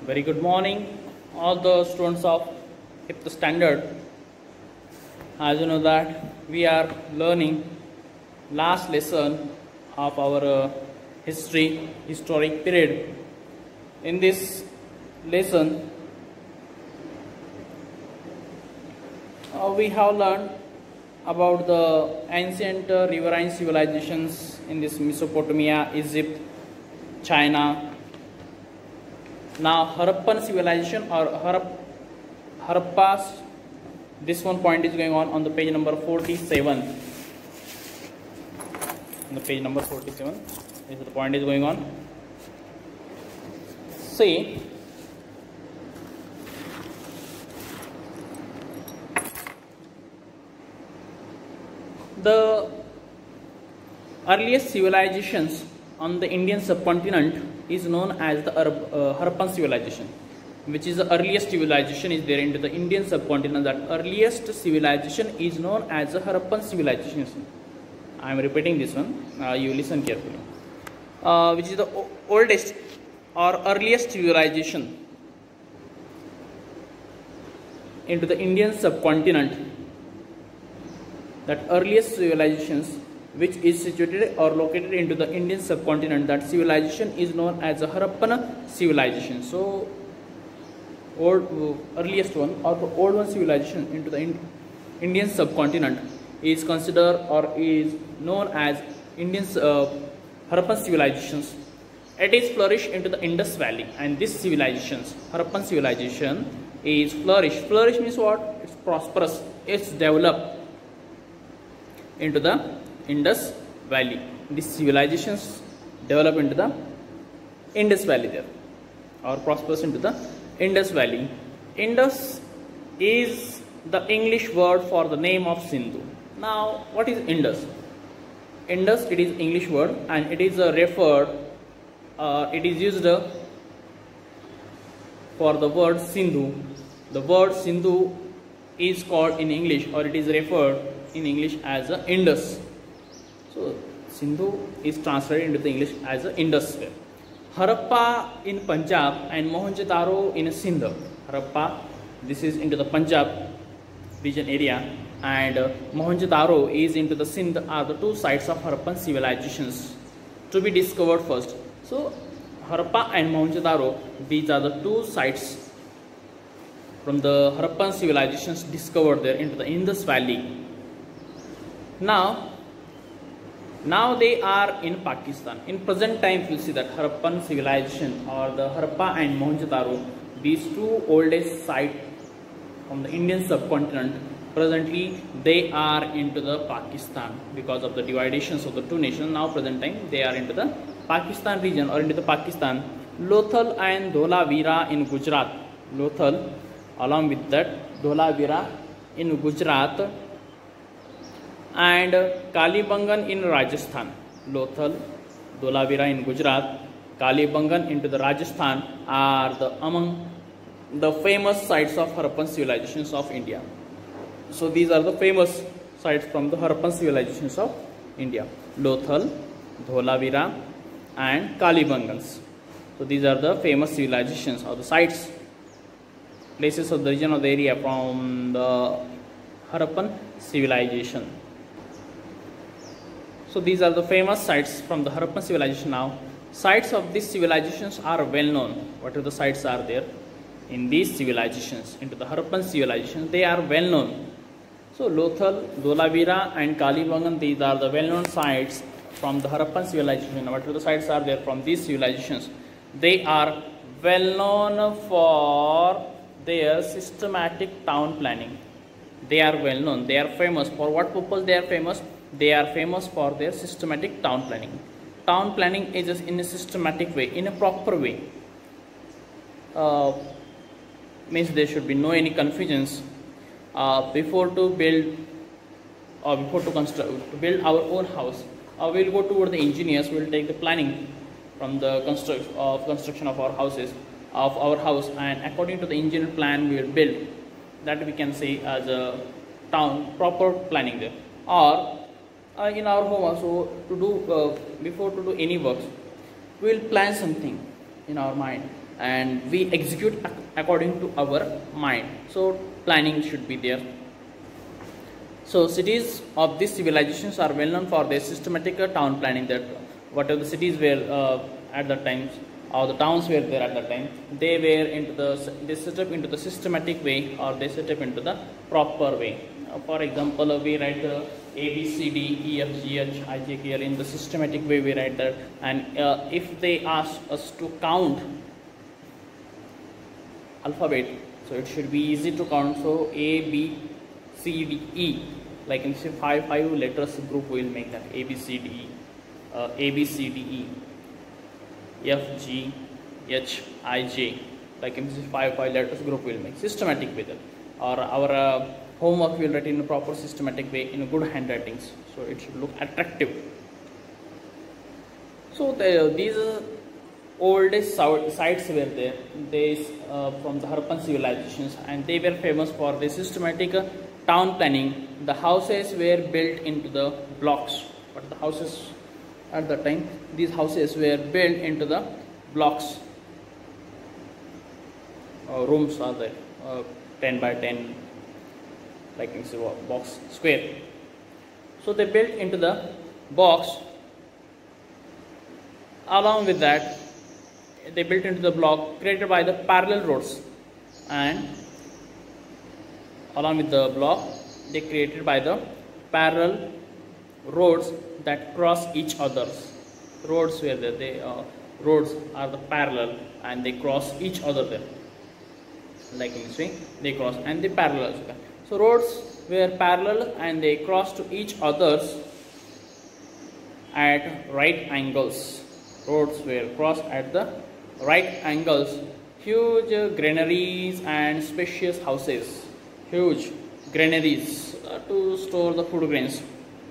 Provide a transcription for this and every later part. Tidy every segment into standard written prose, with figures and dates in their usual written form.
Very good morning, all the students of fifth standard. As you know that we are learning last lesson of our historic period. In this lesson, we have learned about the ancient riverine civilizations in this Mesopotamia, Egypt, China. Now Harappan civilization or Harappas, this one point is going on the page number 47. On the page number 47, this is the point is going on. See, the earliest civilizations on the Indian subcontinent is known as the Harappan civilization, which is the earliest civilization is there into the Indian subcontinent. That earliest civilization is known as the Harappan civilization. I am repeating this one, you listen carefully. Which is the oldest or earliest civilization into the Indian subcontinent. That earliest civilizations which is situated or located into the Indian subcontinent, that civilization is known as the Harappan civilization. So, earliest one or the old one civilization into the Indian subcontinent is considered or is known as Indian Harappan civilizations. It is flourished into the Indus Valley, and this civilizations, Harappan civilization, is flourished. Flourish means what? It's prosperous. It's developed into the Indus Valley. These civilizations develop into the Indus Valley there, or prosperous into the Indus Valley. Indus is the English word for the name of Sindhu. Now, what is Indus? Indus, it is English word, and it is referred. It is used for the word Sindhu. The word Sindhu is called in English, or it is referred in English as Indus. So Sindhu is translated into the English as Indus. Harappa in Punjab and Mohenjo-daro in Sindh. Harappa, this is into the Punjab region area, and Mohenjo-daro is into the Sindh, are the two sites of Harappan civilizations to be discovered first. So Harappa and Mohenjo-daro, these are the two sites from the Harappan civilizations discovered there into the Indus Valley. Now they are in Pakistan. In present time, you see that Harappan civilization or the Harappa and Mohenjo-daro, these two oldest sites from the Indian subcontinent, presently they are into the Pakistan because of the divisions of the two nations. Now present time they are into the Pakistan region or into the Pakistan. Lothal and Dholavira in Gujarat. Lothal, along with that Dholavira in Gujarat, and Kalibangan in Rajasthan. Lothal, Dholavira in Gujarat, Kalibangan into the Rajasthan are among the famous sites of Harappan civilizations of India. So these are the famous sites from the Harappan civilizations of India: Lothal, Dholavira, and Kalibangans. So these are the famous civilizations or the sites, places of the region of the area from the Harappan civilization. So these are the famous sites from the Harappan civilization. Now, sites of these civilizations are well known. What are the sites are there in these civilizations? Into the Harappan civilization, they are well known. So Lothal, Dholavira, and Kalibangan, these are the well known sites from the Harappan civilization. What are the sites are there from these civilizations? They are well known for their systematic town planning. They are well known. They are famous. For what purpose they are famous? They are famous for their systematic town planning. Town planning is in a systematic way, in a proper way. Means there should be no any confusions before to build or before to construct, to build our own house. We will go toward the engineers. We will take the planning from the construction of our houses, of our house, and according to the engineer plan, we will build. That we can say as a town proper planning there. Or in our home also, to do before to do any works, we will plan something in our mind, and we execute according to our mind. So planning should be there. So cities of these civilizations are well known for their systematic town planning, that whatever the cities were at that time, or the towns were there at that time, they were into they set up into the systematic way, or they set up into the proper way. For example, we write the A, B, C, D, E, F, G, H, I, J, K, L in the systematic way we write that. And if they ask us to count alphabet, so it should be easy to count. So A, B, C, D, E, like in say five letters group we will make that A, B, C, D, E, A, B, C, D, E, F, G, H, I, J, like in this five letters group we will make systematic with it. Or our homework we will write in a proper systematic way in a good handwritings, so it should look attractive. So these oldest sites were there, from the Harappan civilizations, and they were famous for the systematic town planning. The houses were built into the blocks, but the houses at the time, these houses were built into the blocks. Rooms are there, 10 by 10, like in a box square. So they built into the box. Along with that, they built into the block created by the parallel roads, and along with the block they created by the parallel roads that cross each other's. Roads were there, roads are the parallel and they cross each other there, like in say they cross and they parallel. So roads were parallel and they cross to each others at right angles. Roads were crossed at the right angles. Huge granaries and spacious houses. Huge granaries to store the food grains.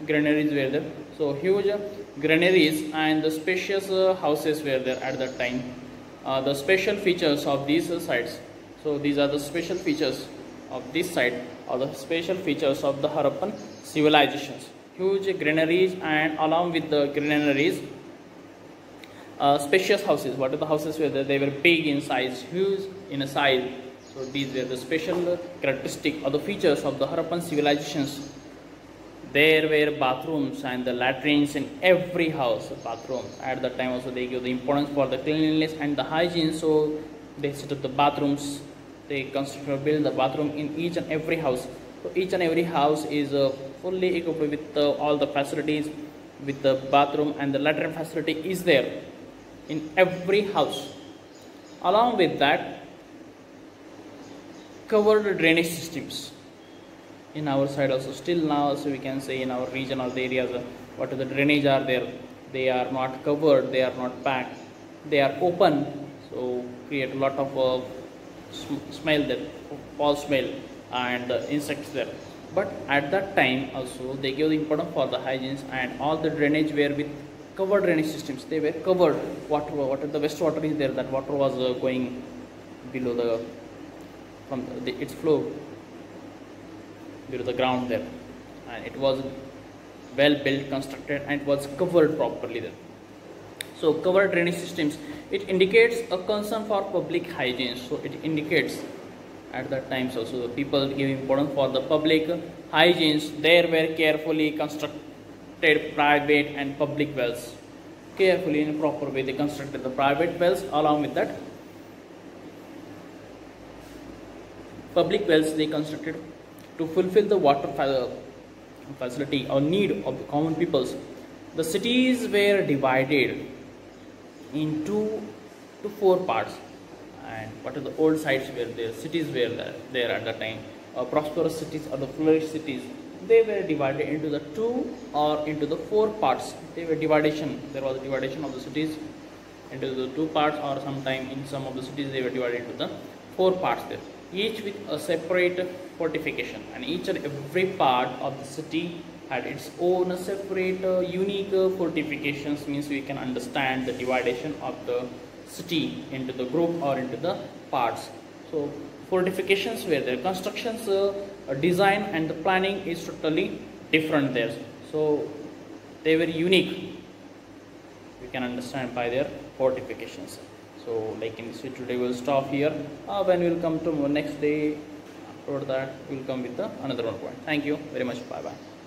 Granaries were there. So huge granaries and the spacious houses were there at that time. The special features of these sites. So these are the special features of this site, or the special features of the Harappan civilizations. Huge granaries, and along with the granaries, spacious houses. What are the houses were there? They were big in size, huge in a size. So these were the special characteristic or the features of the Harappan civilizations. There were bathrooms and the latrines in every house. Bathroom at that time also they give the importance for the cleanliness and the hygiene. So they set up the bathrooms. They construct or build the bathroom in each and every house. So each and every house is fully equipped with all the facilities, with the bathroom and the latrine facility is there in every house. Along with that, covered drainage systems in our side also. Still now, so we can say in our region or the areas, what are the drainage are there, they are not covered, they are not packed, they are open, so create a lot of smell there, foul smell and insects there. But at that time also they gave the importance for the hygiene, and all the drainage were with covered drainage systems. They were covered. Water, the wastewater is there, that water was going below the, from its flow below the ground there, and it was well built, constructed, and it was covered properly there. So covered drainage systems, it indicates a concern for public hygiene. So it indicates at that time also the people give importance for the public hygienes. There were carefully constructed private and public wells. Carefully in a proper way they constructed the private wells. Along with that, public wells they constructed to fulfill the water facility or need of the common peoples. The cities were divided in 2 to 4 parts. And what are the old sites were there? Cities were there at that time. Prosperous cities or the flourished cities, they were divided into the 2 or into the 4 parts. They were division. There was a division of the cities into the 2 parts, or sometime in some of the cities they were divided into the 4 parts there, each with a separate fortification, and each and every part of the city had its own separate unique fortifications. Means we can understand the division of the city into the group or into the parts. So fortifications were there, constructions design and the planning is totally different there. So they were unique, we can understand by their fortifications. So So like in this way today we'll stop here. When we'll come to next day, after that we'll come with another one point. Thank you very much. Bye bye.